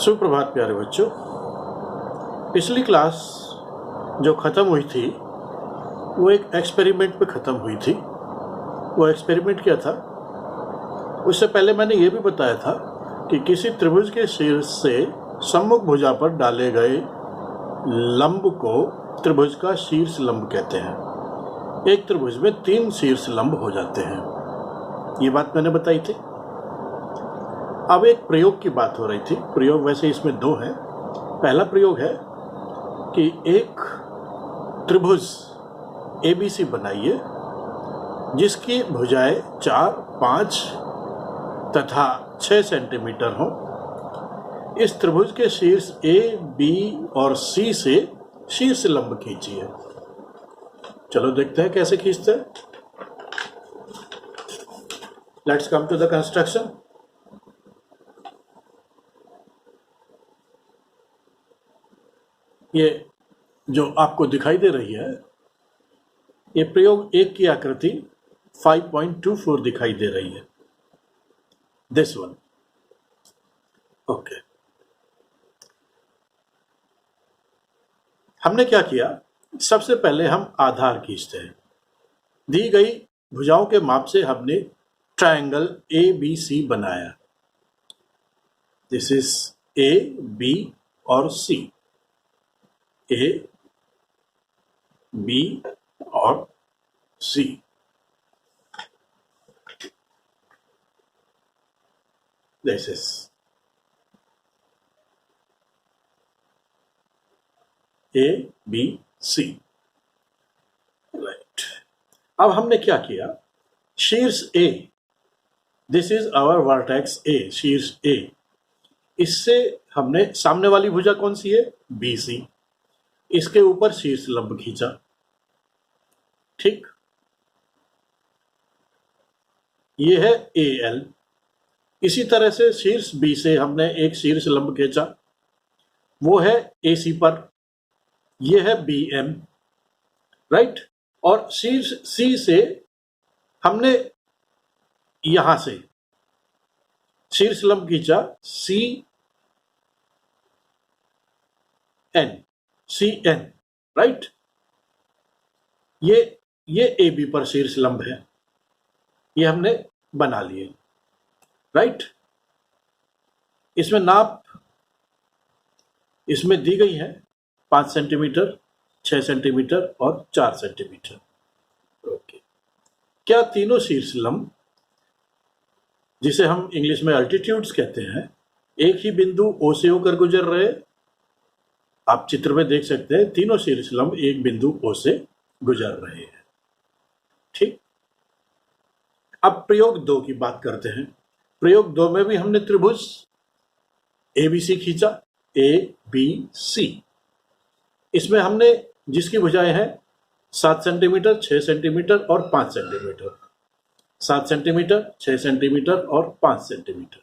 सुप्रभात प्यारे बच्चों। पिछली क्लास जो ख़त्म हुई थी वो एक एक्सपेरिमेंट पे ख़त्म हुई थी। वो एक्सपेरिमेंट क्या था? उससे पहले मैंने ये भी बताया था कि किसी त्रिभुज के शीर्ष से सम्मुख भुजा पर डाले गए लंब को त्रिभुज का शीर्ष लंब कहते हैं। एक त्रिभुज में 3 शीर्ष लंब हो जाते हैं, ये बात मैंने बताई थी। अब एक प्रयोग की बात हो रही थी। प्रयोग वैसे इसमें 2 हैं। पहला प्रयोग है कि एक त्रिभुज ABC बनाइए जिसकी भुजाएं 4, 5 तथा 6 सेंटीमीटर हों। इस त्रिभुज के शीर्ष A, B और C से शीर्ष लंब खींचिए। चलो देखते हैं कैसे खींचते हैं। Let's come to the construction. ये जो आपको दिखाई दे रही है, ये प्रयोग 1 की आकृति 5.24 दिखाई दे रही है। This one. ओके, हमने क्या किया? सबसे पहले हम आधार खींचते हैं। दी गई भुजाओं के माप से हमने ट्रायंगल ABC बनाया। दिस इज A, B और C। A, B और C। This is A, B, C। Right. अब हमने क्या किया? शीर्ष A, this is our vertex A, शीर्ष A, इससे हमने सामने वाली भुजा कौन सी है? BC। इसके ऊपर शीर्ष लंब खींचा। ठीक, ये है AL। इसी तरह से शीर्ष B से हमने एक शीर्ष लंब खींचा, वो है AC पर। ये है BM, राइट। और शीर्ष C से हमने यहां से शीर्ष लंब खींचा CN, राइट। ये AB पर शीर्ष लंब है, ये हमने बना लिए, राइट। इसमें नाप इसमें दी गई है 5 सेंटीमीटर, 6 सेंटीमीटर और 4 सेंटीमीटर। ओके, क्या तीनों शीर्ष लंब, जिसे हम इंग्लिश में अल्टीट्यूड्स कहते हैं, एक ही बिंदु O से होकर गुजर रहे? आप चित्र में देख सकते हैं, तीनों शीर्ष लंब एक बिंदु O से गुजर रहे हैं। ठीक, अब प्रयोग 2 की बात करते हैं। प्रयोग 2 में भी हमने त्रिभुज ABC खींचा, ABC। इसमें हमने जिसकी भुजाएं हैं 7 सेंटीमीटर, 6 सेंटीमीटर और 5 सेंटीमीटर। 7 सेंटीमीटर, 6 सेंटीमीटर और 5 सेंटीमीटर।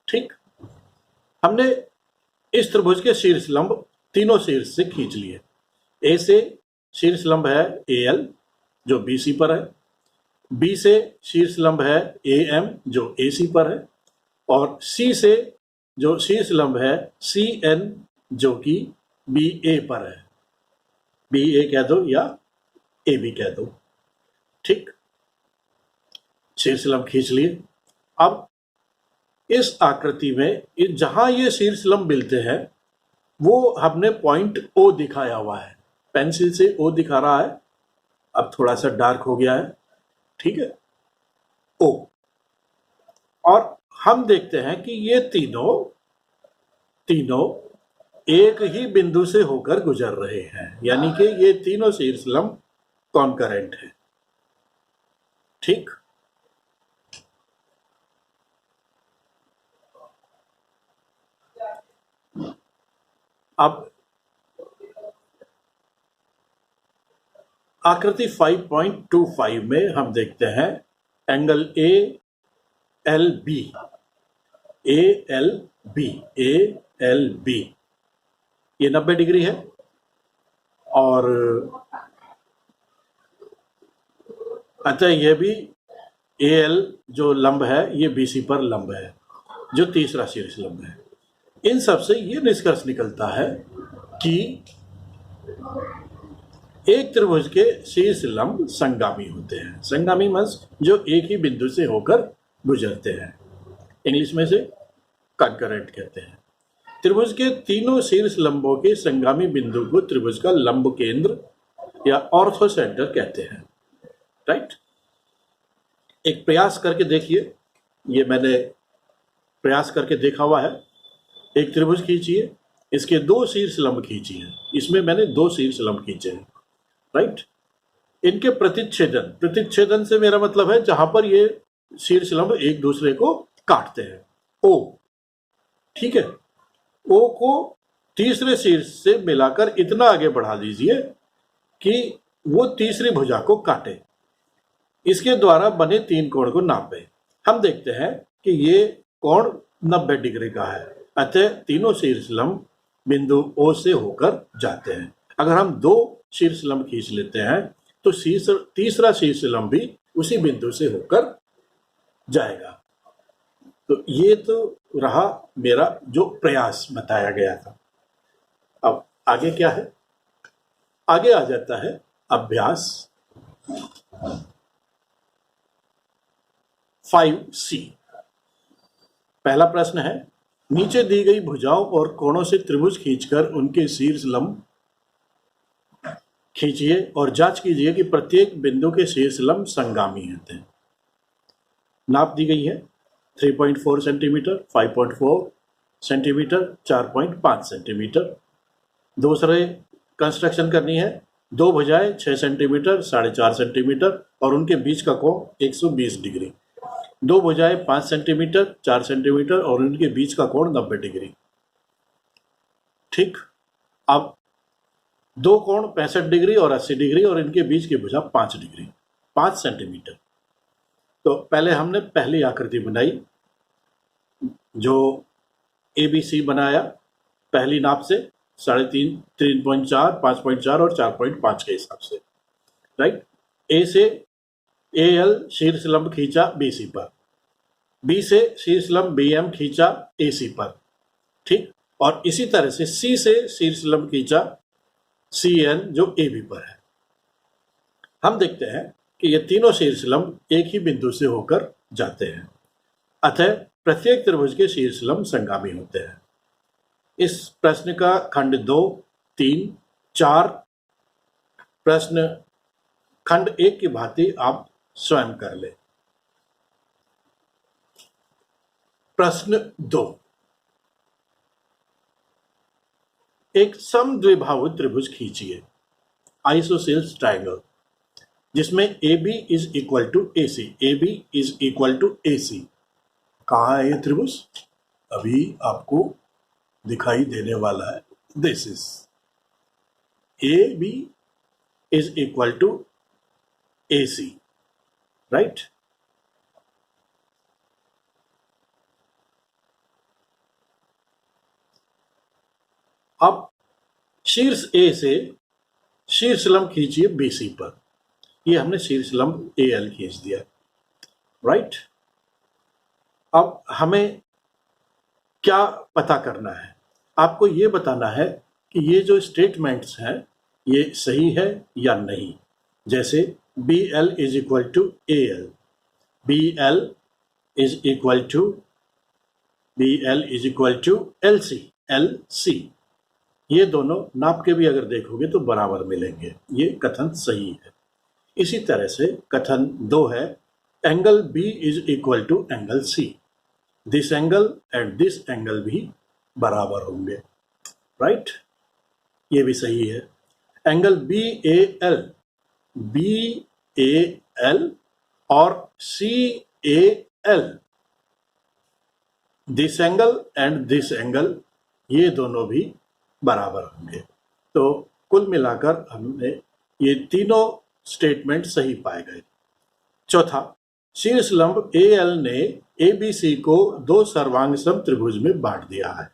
ठीक, हमने इस त्रिभुज के शीर्ष लंब तीनों शीर्ष से खींच लिए। A से शीर्ष लंब है AL जो BC पर है, B से शीर्ष लंब है AM जो AC पर है, और C से जो शीर्ष लंब है CN जो कि BA पर है। BA कह दो या AB कह दो। ठीक, शीर्ष लंब खींच लिए। अब इस आकृति में जहां ये शीर्ष लंब मिलते हैं वो हमने पॉइंट O दिखाया हुआ है। पेंसिल से O दिखा रहा है, अब थोड़ा सा डार्क हो गया है, ठीक है, O। और हम देखते हैं कि ये तीनों एक ही बिंदु से होकर गुजर रहे हैं, यानी कि ये तीनों शीर्ष लंब कॉन्करेंट है। ठीक, अब आकृति 5.25 में हम देखते हैं एंगल ALB। ये 90 डिग्री है, और अतः यह भी AL जो लंब है ये BC पर लंब है, जो तीसरा शीर्ष लंब है। इन सब से ये निष्कर्ष निकलता है कि एक त्रिभुज के शीर्ष लंब संगामी होते हैं। संगामी मीन्स जो एक ही बिंदु से होकर गुजरते हैं, इंग्लिश में से कंकरेंट कहते हैं। त्रिभुज के तीनों शीर्ष लंबों के संगामी बिंदु को त्रिभुज का लंब केंद्र या ऑर्थो सेंटर कहते हैं। राइट, एक प्रयास करके देखिए, ये मैंने प्रयास करके देखा हुआ है। एक त्रिभुज खींचिए, इसके दो शीर्ष लंब खींचिए, इसमें मैंने दो शीर्ष लंब खींचे हैं। राइट, इनके प्रतिच्छेदन से मेरा मतलब है जहां पर ये शीर्ष लंब एक दूसरे को काटते हैं, ओ, ठीक है। ओ को तीसरे शीर्ष से मिलाकर इतना आगे बढ़ा दीजिए कि वो तीसरी भुजा को काटे। इसके द्वारा बने तीन कोण को नापे। हम देखते हैं कि ये कोण 90 डिग्री का है, अतः तीनों शीर्ष लंब बिंदु ओ से होकर जाते हैं। अगर हम दो शीर्ष लंब खींच लेते हैं तो तीसरा शीर्ष लंब भी उसी बिंदु से होकर जाएगा। तो ये तो रहा मेरा जो प्रयास बताया गया था। अब आगे क्या है? आगे आ जाता है अभ्यास 5C। पहला प्रश्न है, नीचे दी गई भुजाओं और कोणों से त्रिभुज खींचकर उनके शीर्ष लंब खींचिए और जांच कीजिए कि प्रत्येक बिंदु के शीर्ष लंब संगामी होते हैं। नाप दी गई है 3.4 सेंटीमीटर, 5.4 सेंटीमीटर, 4.5 सेंटीमीटर। दूसरे कंस्ट्रक्शन करनी है, दो भुजाएं 6 सेंटीमीटर, 4.5 सेंटीमीटर और उनके बीच का कोण 120 डिग्री। दो भुजाएं 5 सेंटीमीटर, 4 सेंटीमीटर और उनके बीच का कोण 90 डिग्री। ठीक, अब दो कोण 65 डिग्री और 80 डिग्री और इनके बीच की भुजा 5 डिग्री, 5 सेंटीमीटर। तो पहले हमने पहली आकृति बनाई, जो ABC बनाया पहली नाप से 3.5, 3.4, 5.4 और 4.5 के हिसाब से। राइट, ए से AL शीर्ष लंब खींचा BC पर, B से शीर्ष लंब BM खींचा AC पर। ठीक, और इसी तरह से C से शीर्ष लंब खींचा CN जो AB पर है। हम देखते हैं कि ये तीनों शीर्ष लंब एक ही बिंदु से होकर जाते हैं, अतः प्रत्येक त्रिभुज के शीर्ष लंब संगामी होते हैं। इस प्रश्न का खंड 2, 3, 4 प्रश्न खंड 1 की भांति आप स्वयं कर ले। प्रश्न 2, एक समद्विबाहु त्रिभुज खींचिए, आइसोसेल्स ट्रायंगल, जिसमें AB is equal to AC, AB is equal to AC। कहाँ है ये त्रिभुज? अभी आपको दिखाई देने वाला है। This is AB is equal to AC, right. अब शीर्ष A से शीर्ष लंब खींचिए BC पर। ये हमने शीर्ष लंब AL खींच दिया, राइट। अब हमें क्या पता करना है? आपको ये बताना है कि ये जो स्टेटमेंट्स हैं ये सही है या नहीं। जैसे BL is equal to AL, BL is equal to LC, LC, ये दोनों नाप के भी अगर देखोगे तो बराबर मिलेंगे। ये कथन सही है। इसी तरह से कथन 2 है, angle B is equal to angle C, this angle and this angle भी बराबर होंगे, राइट। ये भी सही है। एंगल BAL और CAL, this angle and this angle, ये दोनों भी बराबर होंगे। तो कुल मिलाकर हमने ये तीनों स्टेटमेंट सही पाए गए। चौथा, शीर्ष लंब AL ने ABC को दो सर्वांग सम त्रिभुज में बांट दिया है।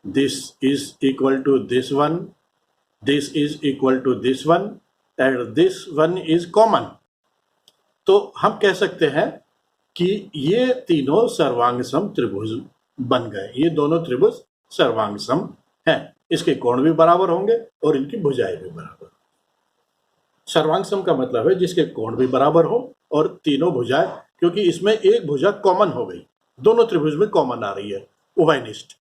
This is equal to this one, this is equal to this one and this one is common. तो हम कह सकते हैं कि ये तीनों सर्वांगसम त्रिभुज बन गए। ये दोनों त्रिभुज सर्वांगसम हैं, इसके कोण भी बराबर होंगे और इनकी भुजाएं भी बराबर। सर्वांगसम का मतलब है जिसके कोण भी बराबर हो और तीनों भुजाएं, क्योंकि इसमें एक भुजा कॉमन हो गई, दोनों त्रिभुज में कॉमन आ रही है, उभयनिष्ठ,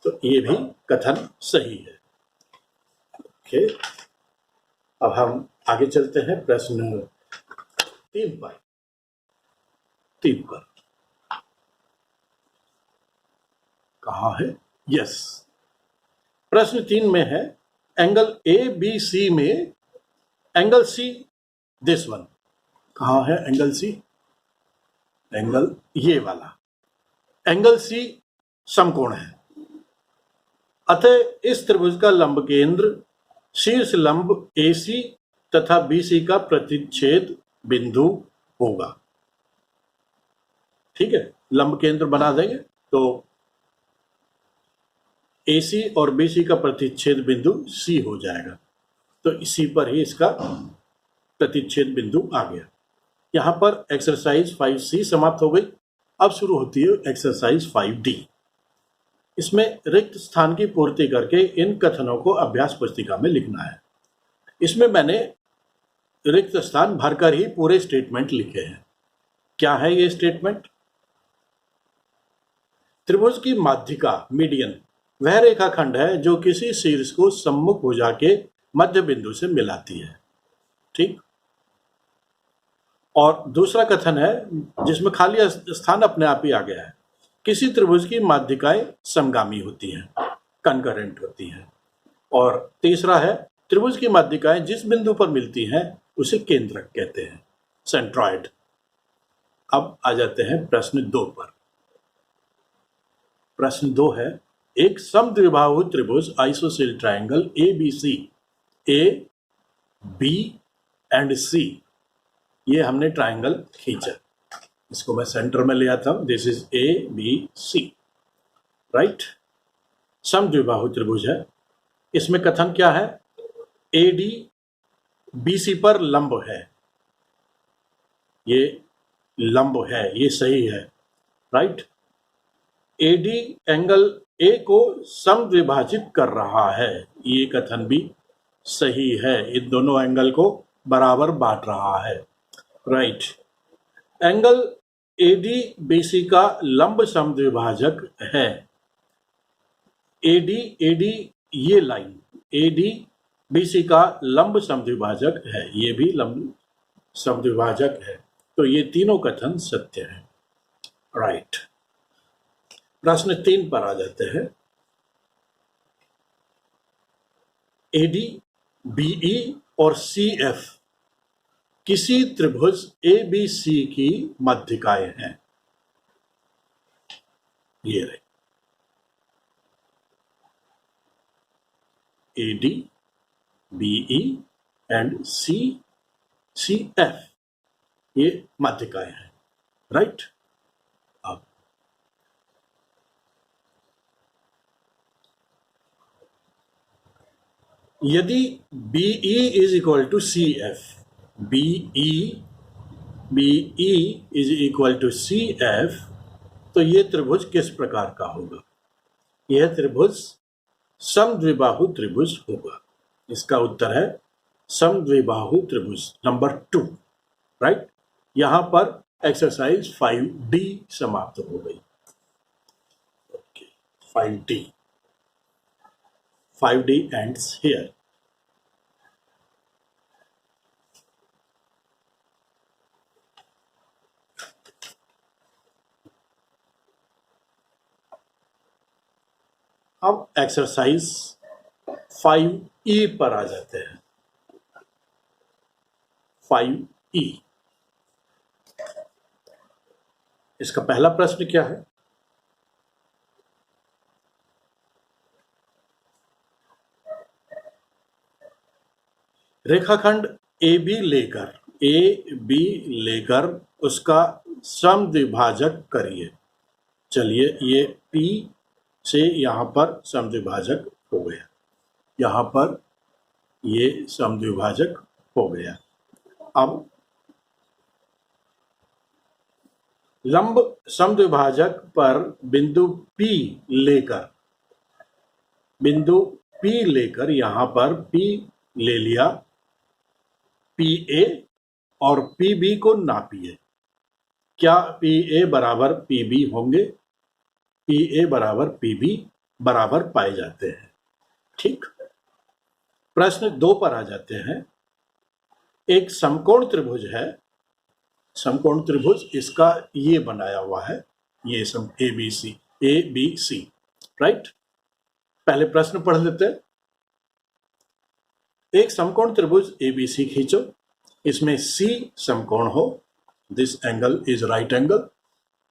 तो ये भी कथन सही है। ओके, अब हम आगे चलते हैं प्रश्न 3 पर। कहाँ है? यस, प्रश्न 3 में है एंगल ए बी सी में एंगल सी दिस वन। कहाँ है एंगल सी? एंगल ये वाला एंगल सी समकोण है, अतः इस त्रिभुज का लंब केंद्र शीर्ष लंब AC तथा BC का प्रतिच्छेद बिंदु होगा। ठीक है, लंब केंद्र बना देंगे तो AC और BC का प्रतिच्छेद बिंदु C हो जाएगा, तो इसी पर ही इसका प्रतिच्छेद बिंदु आ गया। यहां पर एक्सरसाइज 5C समाप्त हो गई। अब शुरू होती है एक्सरसाइज 5D। इसमें रिक्त स्थान की पूर्ति करके इन कथनों को अभ्यास पुस्तिका में लिखना है। इसमें मैंने रिक्त स्थान भरकर ही पूरे स्टेटमेंट लिखे हैं। क्या है ये स्टेटमेंट? त्रिभुज की माध्यिका मीडियन वह रेखाखंड है जो किसी शीर्ष को सम्मुख भुजा के मध्य बिंदु से मिलाती है। ठीक, और दूसरा कथन है जिसमें खाली स्थान अपने आप ही आ गया है, किसी त्रिभुज की माध्यिकाएं समगामी होती हैं, कंकरेंट होती हैं। और तीसरा है त्रिभुज की माध्यिकाएं जिस बिंदु पर मिलती हैं उसे केंद्रक कहते हैं, सेंट्रॉइड। अब आ जाते हैं प्रश्न 2 पर। प्रश्न 2 है एक समद्विबाहु त्रिभुज ISOCELL triangle ABC A B and C, ये हमने ट्रायंगल खींचा, इसको मैं सेंटर में ले आता हूं, दिस इज ABC, राइट। समद्विबाहु त्रिभुज है, इसमें कथन क्या है? AD BC पर लंब है, ये लंब है, ये सही है, राइट। AD एंगल A को समद्विभाजित कर रहा है, ये कथन भी सही है, इन दोनों एंगल को बराबर बांट रहा है, राइट। एंगल AD BC का लंब समद्विभाजक है। AD ये लाइन AD BC का लंब समद्विभाजक है, ये भी लंब समद्विभाजक है, तो ये तीनों कथन सत्य है, राइट। प्रश्न 3 पर आ जाते हैं। AD BE और CF किसी त्रिभुज ABC की माध्यिकाएं हैं, ये रहे AD BE एंड CF, ये माध्यिकाएं हैं, राइट। अब यदि BE is equal to CF, BE is equal to CF, तो ये त्रिभुज किस प्रकार का होगा? यह त्रिभुज समद्विबाहु त्रिभुज होगा। इसका उत्तर है समद्विबाहु त्रिभुज नंबर 2, राइट। यहां पर एक्सरसाइज 5D समाप्त हो गई। Okay, 5D ends here. अब एक्सरसाइज 5E पर आ जाते हैं। 5E, इसका पहला प्रश्न क्या है? रेखाखंड AB लेकर उसका समद्विभाजक करिए। चलिए, ये P से यहां पर समद्विभाजक हो गया, यहां पर ये समद्विभाजक हो गया। अब लंब समद्विभाजक पर बिंदु P लेकर यहां पर P ले लिया, PA और PB को नापिए। क्या PA बराबर PB होंगे? PA बराबर PB बराबर पाए जाते हैं। ठीक, प्रश्न 2 पर आ जाते हैं। एक समकोण त्रिभुज है, समकोण त्रिभुज इसका ये बनाया हुआ है, ये सम ABC, राइट। पहले प्रश्न पढ़ लेते हैं। एक समकोण त्रिभुज ABC खींचो, इसमें C समकोण हो, this angle is right angle.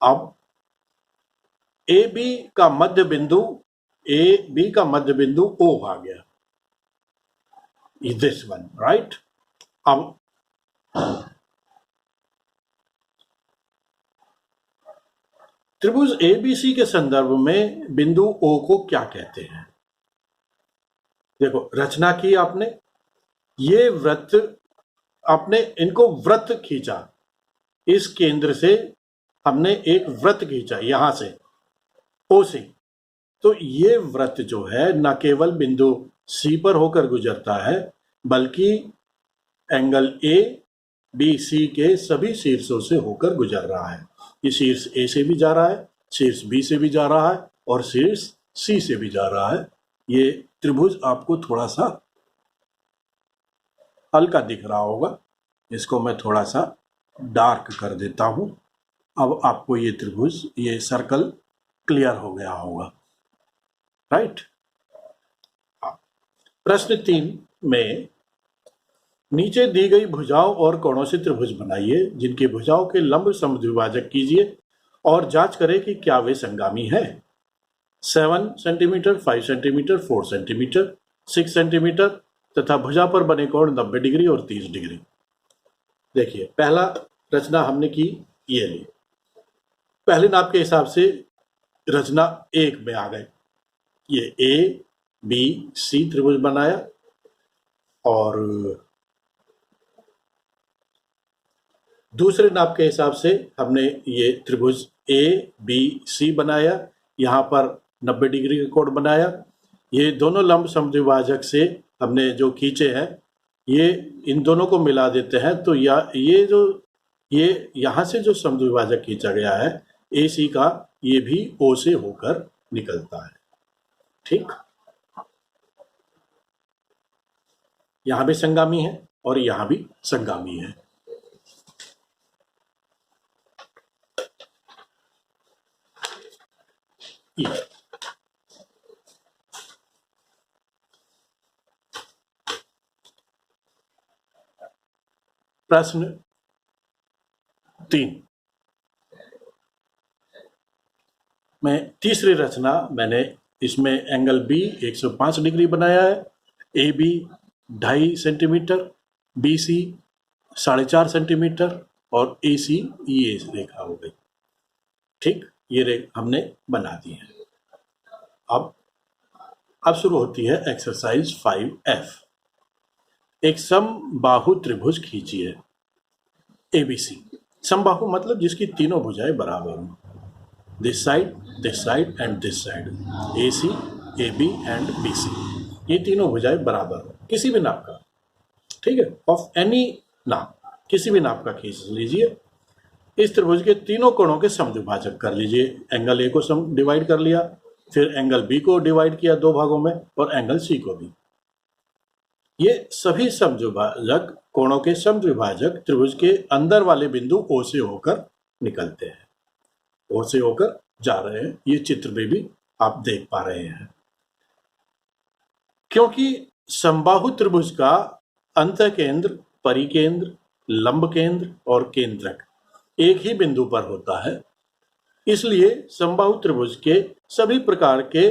अब AB का मध्य बिंदु O आ गया, दिस वन, राइट। अब त्रिभुज ABC के संदर्भ में बिंदु O को क्या कहते हैं? देखो, रचना की आपने, ये वृत्त, आपने इनको वृत्त खींचा, इस केंद्र से हमने एक वृत्त खींचा यहां से O से, तो ये वृत्त जो है न केवल बिंदु C पर होकर गुजरता है, बल्कि एंगल ABC के सभी शीर्षों से होकर गुजर रहा है। ये शीर्ष A से भी जा रहा है, शीर्ष B से भी जा रहा है और शीर्ष C से भी जा रहा है। ये त्रिभुज आपको थोड़ा सा हल्का दिख रहा होगा, इसको मैं थोड़ा सा डार्क कर देता हूं। अब आपको ये त्रिभुज, ये सर्कल क्लियर हो गया होगा, राइट। प्रश्न 3 में नीचे दी गई भुजाओं और कोणों से त्रिभुज बनाइए, जिनकी भुजाओं के लंब समद्विभाजक कीजिए और जांच करें कि क्या वे संगामी है। 7 सेंटीमीटर, 5 सेंटीमीटर, 4 सेंटीमीटर, 6 सेंटीमीटर तथा भुजा पर बने कोण 90 डिग्री और 30 डिग्री। देखिए, पहला रचना हमने की, ये ली, पहले नाप के हिसाब से रचना 1 में आ गए। ये ABC त्रिभुज बनाया और दूसरे नाप के हिसाब से हमने ये त्रिभुज ABC बनाया, यहाँ पर 90 डिग्री का कोण बनाया। ये दोनों लंब समद्विभाजक से हमने जो खींचे हैं, ये इन दोनों को मिला देते हैं, तो ये यहाँ से जो समद्विभाजक खींचा गया है AC का, ये भी O से होकर निकलता है। ठीक, यहाँ भी संगामी है और यहाँ भी संगामी है। प्रश्न 3 में तीसरी रचना, मैंने इसमें एंगल B 105 डिग्री बनाया है, AB 2.5 सेंटीमीटर, BC 4.5 सेंटीमीटर और AC ये रेखा हो गई। ठीक, ये रेखा हमने बना दी है। अब शुरू होती है एक्सरसाइज 5F। एक समबाहु त्रिभुज खींचिए ABC। समबाहु मतलब जिसकी तीनों भुजाएं बराबर हों, this side and this side, AC, AB and BC, ये तीनों भुजाएं बराबर हो, किसी भी नाप का, ठीक है, ऑफ एनी नाप, किसी भी नाप का खींच लीजिए। इस त्रिभुज के तीनों कोणों के समद्विभाजक कर लीजिए। एंगल A को डिवाइड कर लिया, फिर एंगल B को डिवाइड किया 2 भागों में और एंगल C को भी। ये सभी समद्विभाजक कोणों के समद्विभाजक त्रिभुज के अंदर वाले बिंदु O से होकर निकलते हैं, O से होकर जा रहे हैं। ये चित्र में भी आप देख पा रहे हैं। क्योंकि समबाहु त्रिभुज का अंतःकेंद्र, परिकेंद्र, लंब केंद्र और केंद्रक एक ही बिंदु पर होता है, इसलिए समबाहु त्रिभुज के सभी प्रकार के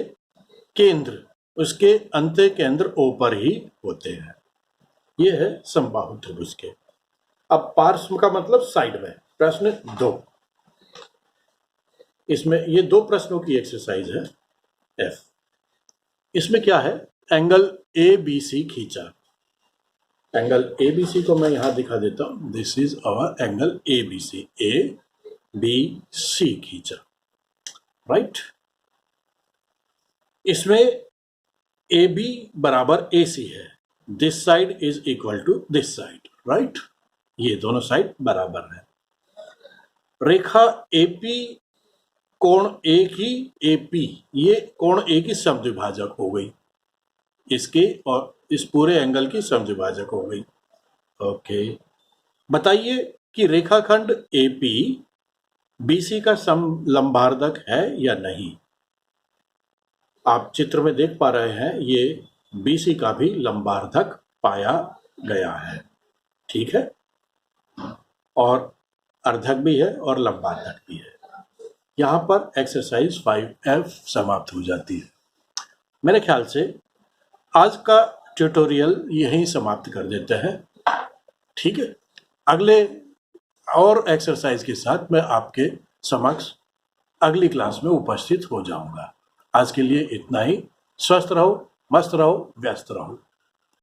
केंद्र उसके अंतःकेंद्र O पर ही होते हैं। यह है समबाहु त्रिभुज के। अब पार्श्व का मतलब साइड में। प्रश्न 2, इसमें ये 2 प्रश्नों की एक्सरसाइज है F। इसमें क्या है, एंगल ABC खींचा। एंगल ABC को मैं यहां दिखा देता हूं, this is our angle ABC, A B C खींचा, राइट। इसमें ए बी बराबर ए सी है, this side is equal to this side, right. ये दोनों साइड बराबर है। रेखा एपी कोण ए की एपी, ये कोण ए की समद्विभाजक हो गई, इसके और इस पूरे एंगल की समद्विभाजक हो गई। ओके, बताइए कि रेखाखंड एपी बीसी का समलंबार्धक है या नहीं। आप चित्र में देख पा रहे हैं, ये बीसी का भी लंबार्धक पाया गया है, ठीक है, और अर्धक भी है और लंबार्धक भी है। यहाँ पर एक्सरसाइज 5F समाप्त हो जाती है। मेरे ख्याल से आज का ट्यूटोरियल यहीं समाप्त कर देते हैं, ठीक है। अगले और एक्सरसाइज के साथ मैं आपके समक्ष अगली क्लास में उपस्थित हो जाऊंगा। आज के लिए इतना ही। स्वस्थ रहो, मस्त रहो, व्यस्त रहो।